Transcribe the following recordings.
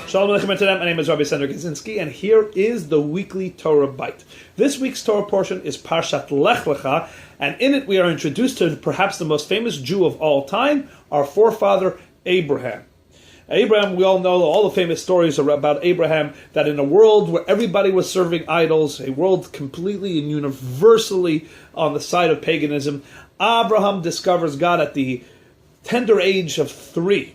Shalom Aleichem Internet. My name is Rabbi Sender Kaczynski, and here is the weekly TorahByte. This week's Torah portion is Parshat Lech Licha, and in it we are introduced to perhaps the most famous Jew of all time, our forefather Abraham. Abraham, we all know all the famous stories about Abraham, that in a world where everybody was serving idols, a world completely and universally on the side of paganism, Abraham discovers God at the tender age of 3.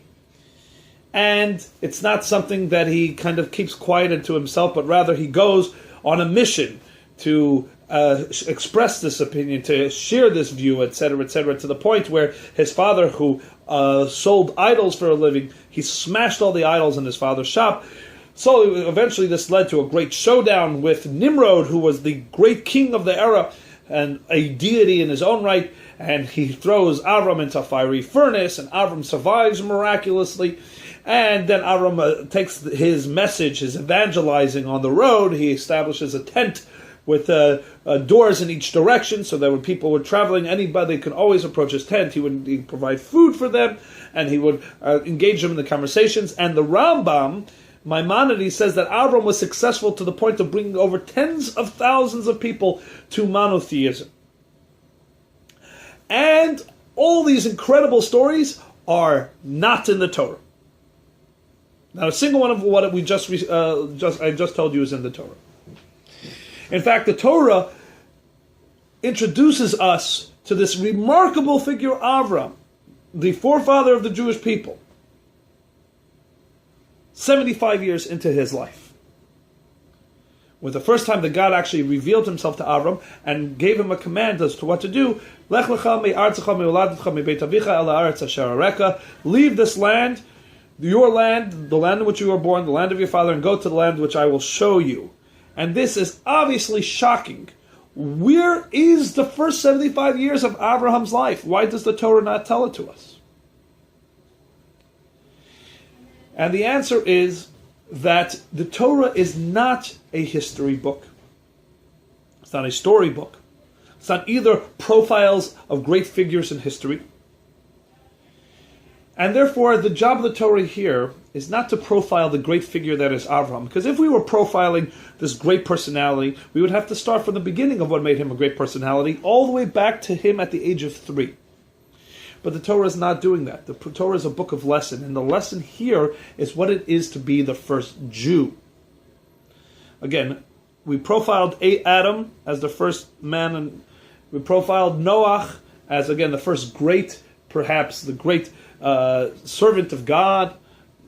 And it's not something that he kind of keeps quiet to himself, but rather he goes on a mission to express this opinion, to share this view, etc., to the point where his father, who sold idols for a living, he smashed all the idols in his father's shop. So eventually this led to a great showdown with Nimrod, who was the great king of the era and a deity in his own right, and he throws Avram into a fiery furnace, and Avram survives miraculously. And then Avram takes his message, his evangelizing on the road. He establishes a tent with doors in each direction, so that when people were traveling, anybody could always approach his tent. He'd provide food for them, and he would engage them in the conversations. And the Rambam, Maimonides, says that Avram was successful to the point of bringing over tens of thousands of people to monotheism. And all these incredible stories are not in the Torah. Not a single one of what we I just told you is in the Torah. In fact, the Torah introduces us to this remarkable figure, Avram, the forefather of the Jewish people, 75 years into his life. With the first time that God actually revealed himself to Avram and gave him a command as to what to do, Lech lecha me'artzecha me'uladetcha me'beit avicha el ha'aretz asher areka, leave this land, your land, the land in which you were born, the land of your father, and go to the land which I will show you. And this is obviously shocking. Where is the first 75 years of Abraham's life? Why does the Torah not tell it to us? And the answer is that the Torah is not a history book. It's not a story book. It's not either profiles of great figures in history. And therefore, the job of the Torah here is not to profile the great figure that is Avraham. Because if we were profiling this great personality, we would have to start from the beginning of what made him a great personality, all the way back to him at the age of 3. But the Torah is not doing that. The Torah is a book of lesson, and the lesson here is what it is to be the first Jew. Again, we profiled Adam as the first man, and we profiled Noach as, again, the first great, perhaps the great servant of God,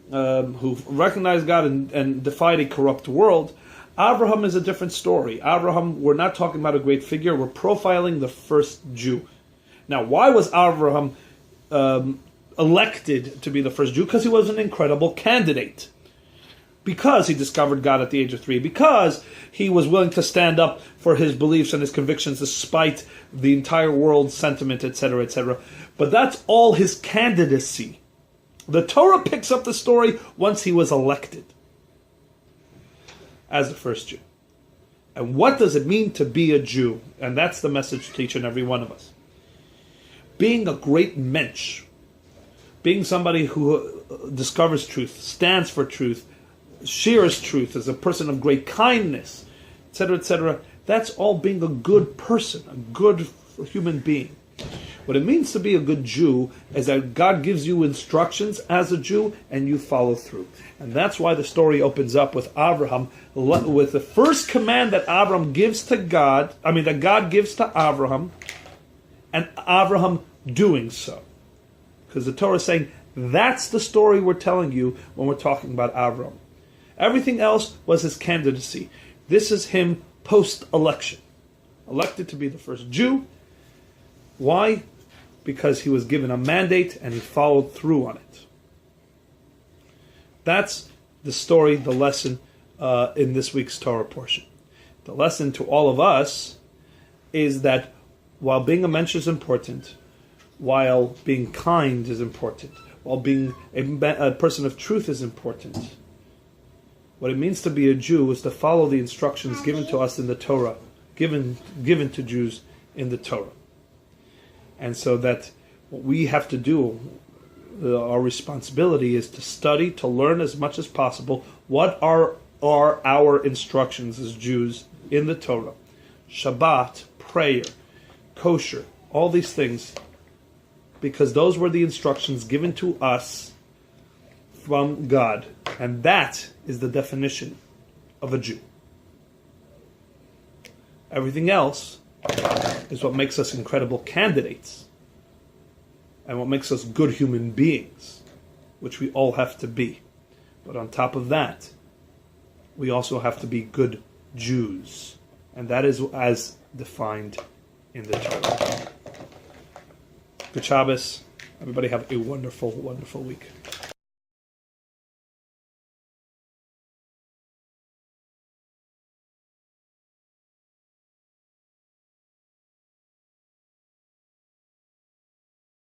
who recognized God and defied a corrupt world. Abraham is a different story. Abraham, we're not talking about a great figure, we're profiling the first Jew. Now, why was Abraham elected to be the first Jew? Because he was an incredible candidate. Because he discovered God at the age of 3. Because he was willing to stand up for his beliefs and his convictions despite the entire world's sentiment, etc., etc. But that's all his candidacy. The Torah picks up the story once he was elected as the first Jew. And what does it mean to be a Jew? And that's the message to each and every one of us. Being a great mensch, being somebody who discovers truth, stands for truth, shares truth, as a person of great kindness, etc., that's all being a good person, a good human being. What it means to be a good Jew is that God gives you instructions as a Jew and you follow through. And that's why the story opens up with Abraham, with the first command that Abraham gives to God, that God gives to Abraham, and Abraham doing so. Because the Torah is saying, that's the story we're telling you when we're talking about Abraham. Everything else was his candidacy. This is him post-election. Elected to be the first Jew. Why? Because he was given a mandate and he followed through on it. That's the story, the lesson in this week's Torah portion. The lesson to all of us is that while being a mensch is important, while being kind is important, while being a person of truth is important, what it means to be a Jew is to follow the instructions given to us in the Torah, given to Jews in the Torah. And so that what we have to do our responsibility is to study, to learn as much as possible what are our instructions as Jews in the Torah. Shabbat, prayer, kosher, all these things, because those were the instructions given to us from God. And that is the definition of a Jew. Everything else is what makes us incredible candidates and what makes us good human beings, which we all have to be. But on top of that, we also have to be good Jews. And that is as defined in the Torah. Good Shabbos. Everybody have a wonderful, wonderful week.